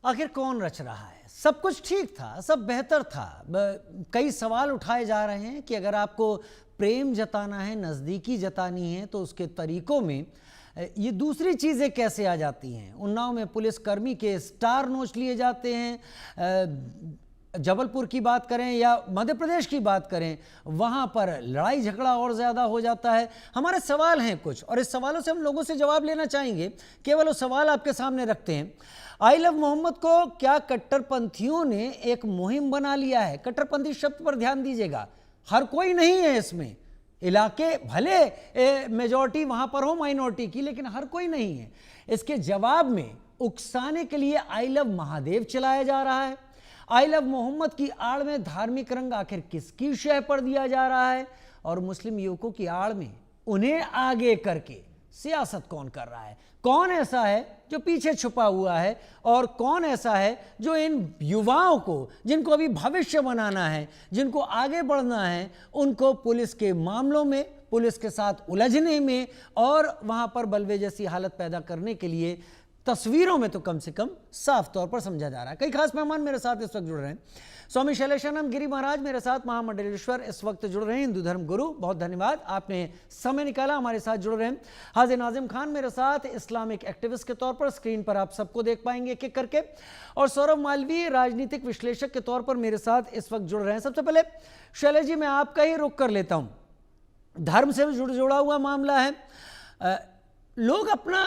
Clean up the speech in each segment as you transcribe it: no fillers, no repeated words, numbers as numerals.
आखिर कौन रच रहा है? सब कुछ ठीक था, सब बेहतर था। कई सवाल उठाए जा रहे हैं कि अगर आपको प्रेम जताना है, नज़दीकी जतानी है, तो उसके तरीकों में ये दूसरी चीज़ें कैसे आ जाती हैं। उन्नाव में पुलिसकर्मी के स्टार नोच लिए जाते हैं। जबलपुर की बात करें या मध्य प्रदेश की बात करें, वहाँ पर लड़ाई झगड़ा और ज़्यादा हो जाता है। हमारे सवाल हैं कुछ, और इस सवालों से हम लोगों से जवाब लेना चाहेंगे। केवल वो सवाल आपके सामने रखते हैं। आई लव मोहम्मद को क्या कट्टरपंथियों ने एक मुहिम बना लिया है? कट्टरपंथी शब्द पर ध्यान दीजिएगा, हर कोई नहीं है इसमें। इलाके भले मेजॉरिटी वहाँ पर हो माइनॉरिटी की, लेकिन हर कोई नहीं है। इसके जवाब में उकसाने के लिए आई लव महादेव चलाया जा रहा है। आई लव मोहम्मद की आड़ में धार्मिक रंग आखिर किसकी शह पर दिया जा रहा है? और मुस्लिम युवकों की आड़ में उन्हें आगे करके सियासत कौन कर रहा है? कौन ऐसा है जो पीछे छुपा हुआ है, और कौन ऐसा है जो इन युवाओं को, जिनको अभी भविष्य बनाना है, जिनको आगे बढ़ना है, उनको पुलिस के मामलों में, पुलिस के साथ उलझने में और वहां पर बलवे जैसी हालत पैदा करने के लिए तस्वीरों में तो कम से कम साफ तौर पर समझा जा रहा है। कई खास मेहमान मेरे साथ इस वक्त जुड़ रहे हैं। स्वामी शैलेशानंद गिरी महाराज मेरे साथ, महामंडलेश्वर इस वक्त जुड़ रहे हैं, हिंदू धर्म गुरु। बहुत धन्यवाद, आपने समय निकाला, हमारे साथ जुड़ रहे हैं। हाजी नाजिम खान मेरे साथ, इस्लामिक एक्टिविस्ट के तौर पर, स्क्रीन पर आप सबको देख पाएंगे एक एक करके। और सौरभ मालवीय राजनीतिक विश्लेषक के तौर पर मेरे साथ इस वक्त जुड़ रहे हैं। सबसे पहले शैलेश जी, मैं आपका ही रुख कर लेता हूँ। धर्म से जुड़ा हुआ मामला है। लोग अपना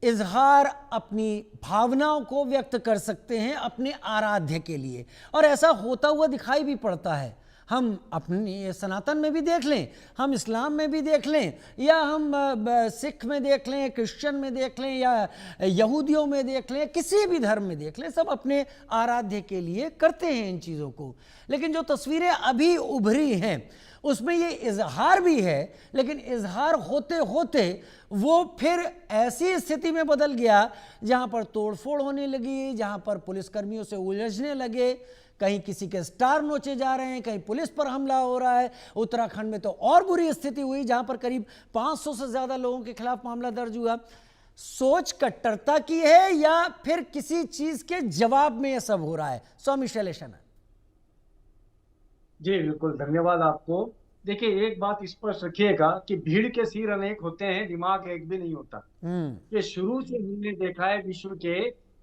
इजहार, अपनी भावनाओं को व्यक्त कर सकते हैं अपने आराध्य के लिए, और ऐसा होता हुआ दिखाई भी पड़ता है। हम अपनी सनातन में भी देख लें, हम इस्लाम में भी देख लें, या हम सिख में देख लें, क्रिश्चियन में देख लें, या यहूदियों में देख लें, किसी भी धर्म में देख लें, सब अपने आराध्य के लिए करते हैं इन चीज़ों को। लेकिन जो तस्वीरें अभी उभरी हैं उसमें ये इजहार भी है, लेकिन इजहार होते होते वो फिर ऐसी स्थिति में बदल गया जहां पर तोड़फोड़ होने लगी, जहां पर पुलिसकर्मियों से उलझने लगे। कहीं किसी के स्टार नोचे जा रहे हैं, कहीं पुलिस पर हमला हो रहा है। उत्तराखंड में तो और बुरी स्थिति हुई, जहां पर करीब 500 से ज्यादा लोगों के खिलाफ मामला दर्ज हुआ। सोच कट्टरता की है या फिर किसी चीज के जवाब में यह सब हो रहा है? स्वामी शैलेशानंद जी बिल्कुल, धन्यवाद आपको। देखिए, एक बात स्पष्ट रखिएगा कि भीड़ के सिर अनेक होते हैं, दिमाग एक भी नहीं होता। ये शुरू से हमने देखा है, विश्व के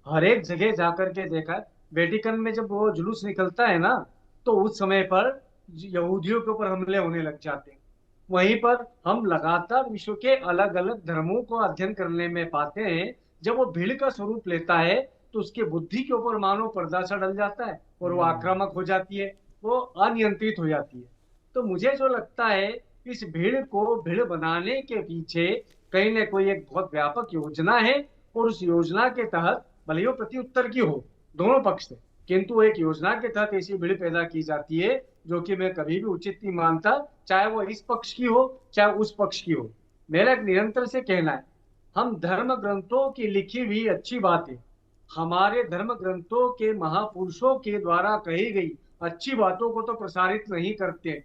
हर एक जगह जाकर के देखा है। वेटिकन में जब वो जुलूस निकलता है ना, तो उस समय पर यहूदियों के ऊपर हमले होने लग जाते हैं। वहीं पर हम लगातार विश्व के अलग अलग धर्मों को अध्ययन करने में पाते हैं, जब वो भीड़ का स्वरूप लेता है तो उसके बुद्धि के ऊपर मानो पर्दा सा डल जाता है और वो आक्रामक हो जाती है, वो अनियंत्रित हो जाती है। तो मुझे जो लगता है, इस भीड़ को भीड़ बनाने के पीछे कहीं न कोई एक बहुत व्यापक योजना है, और उस योजना के तहत भले ही वो प्रत्युत्तर की हो दोनों पक्ष से, किंतु एक योजना के तहत ऐसी भीड़ पैदा की जाती है जो कि मैं कभी भी उचित नहीं मानता, चाहे वो इस पक्ष की हो चाहे उस पक्ष की हो। मेरा एक निरंतर से कहना है, हम धर्म ग्रंथों की लिखी हुई अच्छी बातें, हमारे धर्म ग्रंथों के महापुरुषों के द्वारा कही गई अच्छी बातों को तो प्रसारित नहीं करते।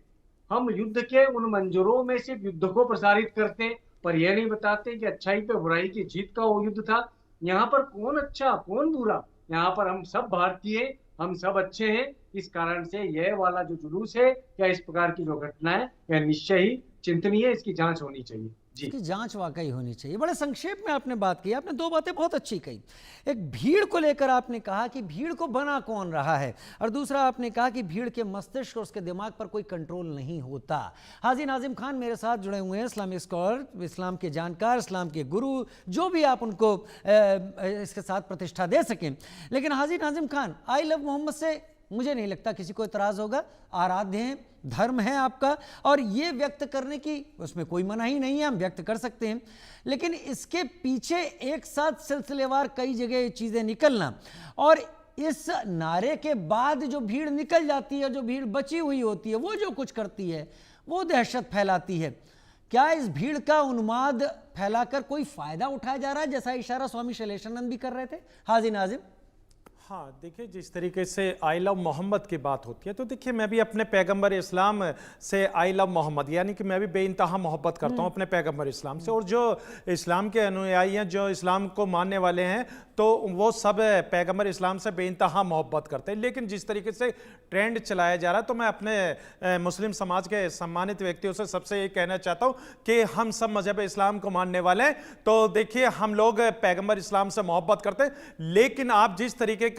हम युद्ध के उन मंजरों में सिर्फ युद्ध को प्रसारित करते हैं, पर यह नहीं बताते कि अच्छाई पे बुराई की जीत का वो युद्ध था। यहाँ पर कौन अच्छा कौन बुरा, यहाँ पर हम सब भारतीय, हम सब अच्छे हैं। इस कारण से यह वाला जो जुलूस है या इस प्रकार की जो घटना है, यह निश्चय ही चिंतनीय, इसकी जांच होनी चाहिए। जी, इसकी जांच वाकई होनी चाहिए। बड़े संक्षेप में आपने बात की, आपने दो बातें बहुत अच्छी कही। एक भीड़ को लेकर आपने कहा कि भीड़ को बना कौन रहा है, और दूसरा आपने कहा कि भीड़ के मस्तिष्क और उसके दिमाग पर कोई कंट्रोल नहीं होता। हाजी नाजिम खान मेरे साथ जुड़े हुए हैं, इस्लामिक स्कॉलर, इस्लाम के जानकार, इस्लाम के गुरु, जो भी आप उनको इसके साथ प्रतिष्ठा दे सकें। लेकिन हाजी नाजिम खान, आई लव मोहम्मद से मुझे नहीं लगता किसी को इतराज होगा। आराध्य हैं, धर्म है आपका, और ये व्यक्त करने की उसमें कोई मनाही नहीं है, हम व्यक्त कर सकते हैं। लेकिन इसके पीछे एक साथ सिलसिलेवार कई जगह चीज़ें निकलना, और इस नारे के बाद जो भीड़ निकल जाती है, जो भीड़ बची हुई होती है, वो जो कुछ करती है वो दहशत फैलाती है। क्या इस भीड़ का उन्माद फैलाकर कोई फायदा उठाया जा रहा है, जैसा इशारा स्वामी शैलेशानंद भी कर रहे थे? हाजी नाजिम। हाँ, देखिए जिस तरीके से आई लव मोहम्मद की बात होती है, तो देखिए मैं भी अपने पैगंबर इस्लाम से आई लव मोहम्मद, यानी कि मैं भी बेइंतहा मोहब्बत करता हूँ अपने पैगंबर इस्लाम से। और जो इस्लाम के अनुयायी हैं, जो इस्लाम को मानने वाले हैं, तो वो सब पैगंबर इस्लाम से बेइंतहा मोहब्बत करते हैं। लेकिन जिस तरीके से ट्रेंड चलाया जा रहा है, तो मैं अपने मुस्लिम समाज के सम्मानित व्यक्तियों से सबसे ये कहना चाहता हूँ कि हम सब मजहब इस्लाम को मानने वाले हैं, तो देखिए हम लोग पैगंबर इस्लाम से मोहब्बत करते हैं। लेकिन आप जिस तरीके के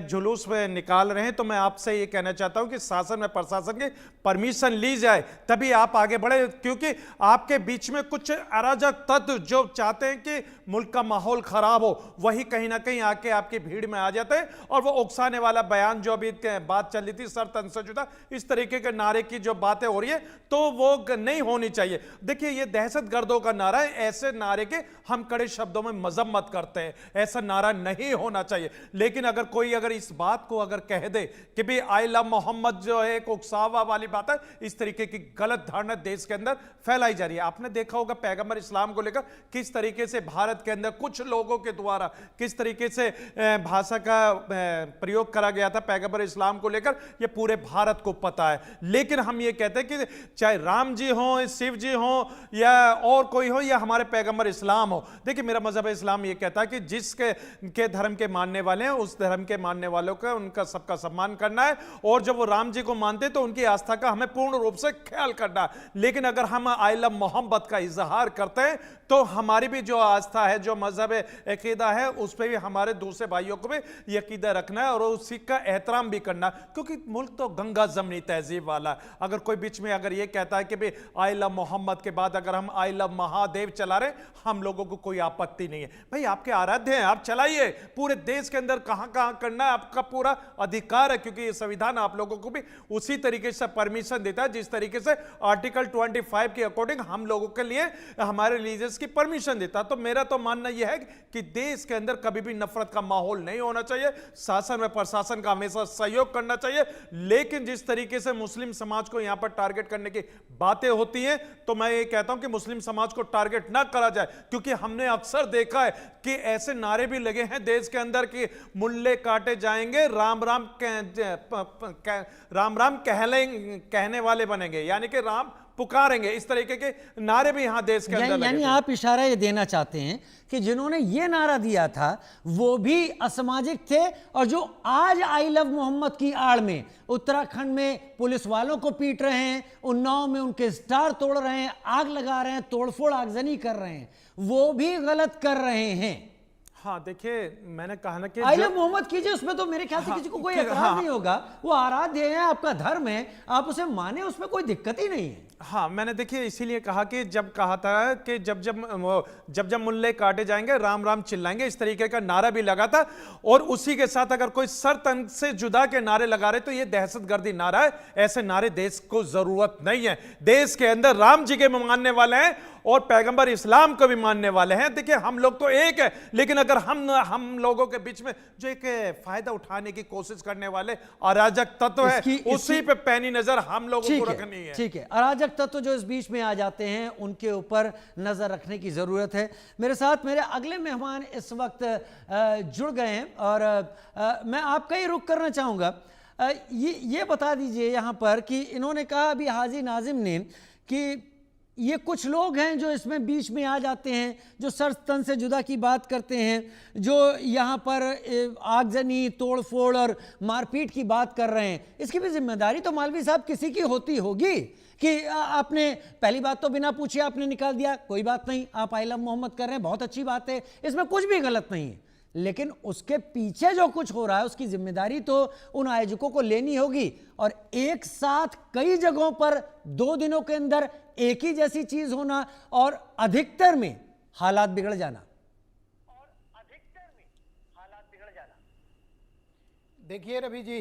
जुलूस में निकाल रहे हैं, तो मैं आपसे ये कहना चाहता हूं कि शासन में प्रशासन की परमिशन ली जाए, तभी आप आगे बढ़े। क्योंकि आपके बीच में कुछ अराजक तत्व जो चाहते हैं कि मुल्क का माहौल खराब हो, वही कहीं ना कहीं आके आपकी भीड़ में आ जाते हैं। और वो उकसाने वाला बयान जो अभी बात चल रही थी, सर तन से जुदा, इस तरीके के नारे की जो बातें हो रही है, तो वो नहीं होनी चाहिए। देखिए ये दहशत गर्दों का नारा है, ऐसे नारे के हम कड़े शब्दों में मजम्मत करते हैं, ऐसा नारा नहीं होना चाहिए। लेकिन अगर कोई इस बात को अगर कह दे कि भी आई लव मोहम्मद जो है एक उकसावा वाली बात है, इस तरीके की गलत धारणा देश के अंदर फैलाई जा रही है। आपने देखा होगा पैगंबर इस्लाम को लेकर किस तरीके से भारत के अंदर कुछ लोगों के द्वारा किस तरीके से भाषा का प्रयोग करा गया था पैगंबर इस्लाम को लेकर, यह पूरे भारत को पता है। लेकिन हम ये कहते हैं कि चाहे राम जी हो, शिव जी हो, या और कोई हो, या हमारे पैगंबर इस्लाम हो, देखिए मेरा मजहब इस्लाम ये कहता है कि जिसके धर्म के मानने वाले हैं, उस धर्म के मानने वालों का उनका सबका सम्मान करना है। और जब वो राम जी को मानते तो उनकी आस्था का हमें पूर्ण रूप से ख्याल करना है। लेकिन अगर हम आई लव मोहब्बत का इजहार करते हैं, तो हमारी भी जो आस्था है, जो मजहब अकीदा है, उस पर भी हमारे दूसरे भाइयों को भी ये अकीदा रखना है और उसी का एहतराम भी करना, क्योंकि मुल्क तो गंगा जमनी तहजीब वाला है। अगर कोई बीच में अगर ये कहता है कि भाई आई लव मोहम्मद के बाद अगर हम आई लव महादेव चला रहे, हम लोगों को कोई आपत्ति नहीं है। भाई आपके आराध्य हैं, आप चलाइए, पूरे देश के अंदर कहां कहां करना है आपका पूरा अधिकार है, क्योंकि ये संविधान आप लोगों को भी उसी तरीके से परमिशन देता है जिस तरीके से आर्टिकल 25 के अकॉर्डिंग हम लोगों के लिए हमारे रिलीजियस की परमिशन देता। तो मेरा तो मानना यह है कि देश के अंदर कभी भी नफरत का माहौल नहीं होना चाहिए, शासन में प्रशासन का हमेशा सहयोग करना चाहिए। लेकिन जिस तरीके से मुस्लिम समाज को यहां पर टारगेट करने की बातें होती हैं, तो मैं ये कहता हूं कि मुस्लिम समाज को टारगेट ना करा जाए, क्योंकि हमने अक्सर देखा है कि ऐसे नारे भी लगे हैं देश के अंदर कि मुल्ले काटे जाएंगे, राम राम राम राम कहने वाले बनेंगे, यानी कि राम पुकारेंगे, इस तरीके के नारे भी यहां देश के अंदर लगे। यानी आप इशारा ये देना चाहते हैं कि जिन्होंने ये नारा दिया था वो भी असामाजिक थे, और जो आज आई लव मोहम्मद की आड़ में उत्तराखंड में पुलिस वालों को पीट रहे हैं, उन्नाव में उनके स्टार तोड़ रहे हैं, आग लगा रहे हैं, तोड़फोड़ आगजनी कर रहे हैं, वो भी गलत कर रहे हैं। हाँ देखिए, मैंने कहा ना कि आई लव मोहम्मद कीजिए, उसमें तो मेरे ख्याल से किसी को कोई एतराज नहीं होगा, वो आराध्य है, आपका धर्म है, आप उसे माने, उसमें कोई दिक्कत ही नहीं है। हाँ मैंने देखिए इसीलिए कहा कि जब कहा था कि जब मुल्ले काटे जाएंगे राम राम चिल्लाएंगे, इस तरीके का नारा भी लगा था। और उसी के साथ अगर कोई सर तन से जुदा के नारे लगा रहे तो ये दहशतगर्दी नारा है। ऐसे नारे देश को जरूरत नहीं है। देश के अंदर राम जी के मानने वाले हैं और पैगंबर इस्लाम को भी मानने वाले हैं। देखिए हम लोग तो एक है, लेकिन अगर हम लोगों के बीच में जो एक फायदा उठाने की कोशिश करने वाले अराजक तत्व है, उसी पे पैनी नजर हम लोगों को रखनी है। ठीक है, अराजक तत्व जो इस बीच में आ जाते हैं उनके ऊपर नजर रखने की जरूरत है। मेरे साथ मेरे अगले मेहमान इस वक्त जुड़ गए हैं और मैं आपका ही रुख करना चाहूंगा। ये बता दीजिए यहाँ पर कि इन्होंने कहा अभी हाजी नाजिम ने कि ये कुछ लोग हैं जो इसमें बीच में आ जाते हैं, जो सर तन से जुदा की बात करते हैं, जो यहाँ पर आगजनी, तोड़फोड़ और मारपीट की बात कर रहे हैं। इसकी भी जिम्मेदारी तो मौलवी साहब किसी की होती होगी कि आपने पहली बात तो बिना पूछे आपने निकाल दिया, कोई बात नहीं, आप आई लव मोहम्मद कर रहे हैं, बहुत अच्छी बात है, इसमें कुछ भी गलत नहीं है। लेकिन उसके पीछे जो कुछ हो रहा है उसकी जिम्मेदारी तो उन आयोजकों को लेनी होगी। और एक साथ कई जगहों पर 2 दिनों के अंदर एक ही जैसी चीज होना और अधिकतर में हालात बिगड़ जाना, देखिए रवि जी,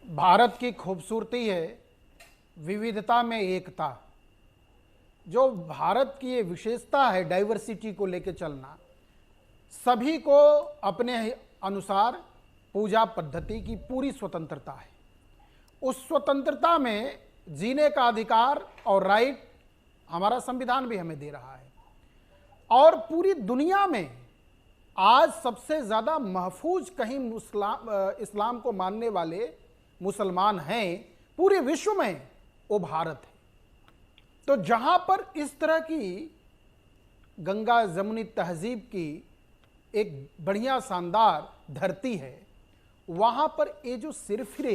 भारत की खूबसूरती है विविधता में एकता। जो भारत की ये विशेषता है डाइवर्सिटी को लेकर चलना, सभी को अपने अनुसार पूजा पद्धति की पूरी स्वतंत्रता है। उस स्वतंत्रता में जीने का अधिकार और राइट हमारा संविधान भी हमें दे रहा है। और पूरी दुनिया में आज सबसे ज्यादा महफूज कहीं इस्लाम को मानने वाले मुसलमान हैं पूरे विश्व में, वो भारत है। तो जहां पर इस तरह की गंगा जमुनी तहजीब की एक बढ़िया शानदार धरती है, वहां पर ये जो सिरफिरे,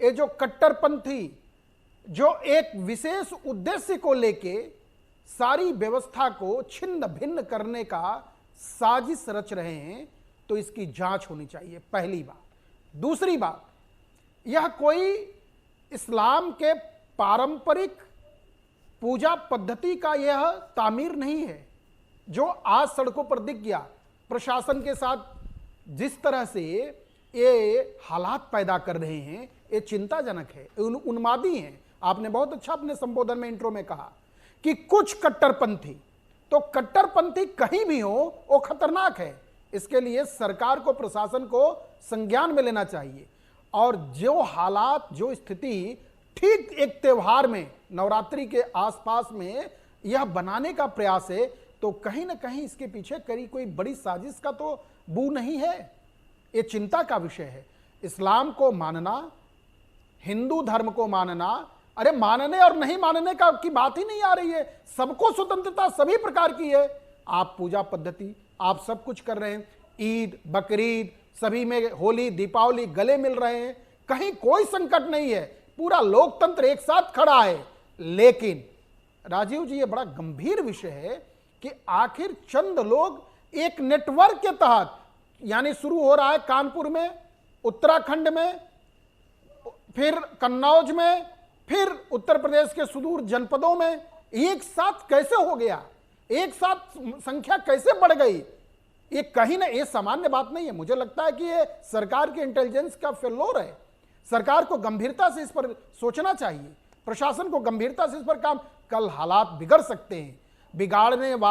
ये जो कट्टरपंथी, जो एक विशेष उद्देश्य को लेके सारी व्यवस्था को छिन्न भिन्न करने का साजिश रच रहे हैं, तो इसकी जांच होनी चाहिए, पहली बात। दूसरी बात, यह कोई इस्लाम के पारंपरिक पूजा पद्धति का यह तामीर नहीं है जो आज सड़कों पर दिख गया। प्रशासन के साथ जिस तरह से ये हालात पैदा कर रहे हैं, ये चिंताजनक है, उन्मादी हैं। आपने बहुत अच्छा अपने संबोधन में, इंट्रो में कहा कि कुछ कट्टरपंथी, तो कट्टरपंथी कहीं भी हो वो खतरनाक है। इसके लिए सरकार को, प्रशासन को संज्ञान में लेना चाहिए। और जो हालात, जो स्थिति ठीक एक त्योहार में, नवरात्रि के आसपास में यह बनाने का प्रयास है, तो कहीं ना कहीं इसके पीछे करी कोई बड़ी साजिश का तो बू नहीं है। ये चिंता का विषय है। इस्लाम को मानना, हिंदू धर्म को मानना, अरे मानने और नहीं मानने का की बात ही नहीं आ रही है। सबको स्वतंत्रता सभी प्रकार की है। आप पूजा पद्धति, आप सब कुछ कर रहे हैं, ईद, बकरीद, सभी में होली, दीपावली, गले मिल रहे हैं, कहीं कोई संकट नहीं है, पूरा लोकतंत्र एक साथ खड़ा है। लेकिन राजीव जी, ये बड़ा गंभीर विषय है कि आखिर चंद लोग एक नेटवर्क के तहत, यानी शुरू हो रहा है कानपुर में, उत्तराखंड में, फिर कन्नौज में, फिर उत्तर प्रदेश के सुदूर जनपदों में, एक साथ कैसे हो गया, एक साथ संख्या कैसे बढ़ गई? ये कहीं ना, ये सामान्य बात नहीं है। मुझे लगता है कि ये सरकार की इंटेलिजेंस का फेल्योर है। सरकार को गंभीरता से इस पर सोचना चाहिए, प्रशासन को गंभीरता से इस पर काम, कल हालात बिगड़ सकते हैं। बिगाड़ने